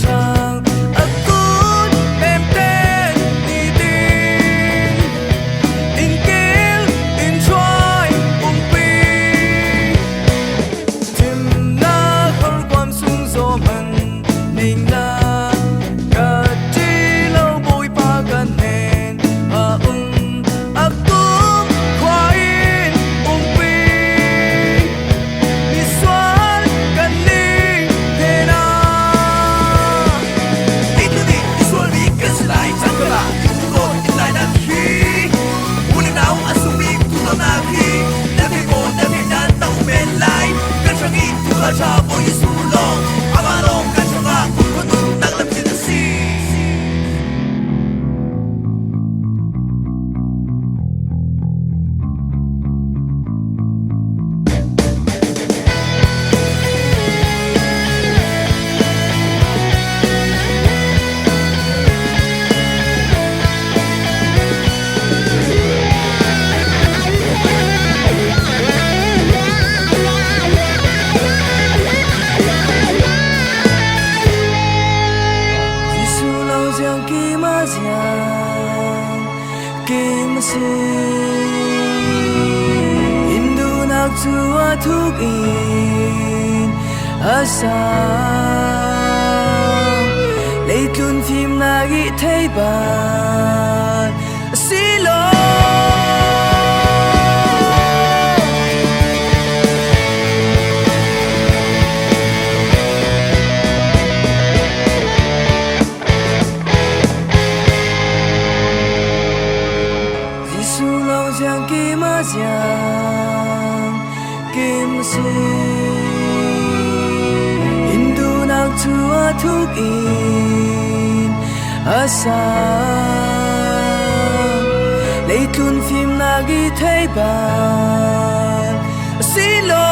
sang akut pemten idin inkil introy umpi timna khol kwam sung zo man ningna kati lo boy pa kan nen a akum kwain umpi miswal kan ning tena itu di iswal di keslai changala ko inlai na khi uni nau asumi tu na khi na ke ko na ke na tau men lai kan changi tu la cha boy su long amarong kan changa ko tu nak lam tin si Hindu nak tua thuk in asa lấy tuôn phim nagi thấy bạn silo Giang kim a giang kim si Hindu nak tua thuk in asa lấy tuôn phim nagi thấy bạn silo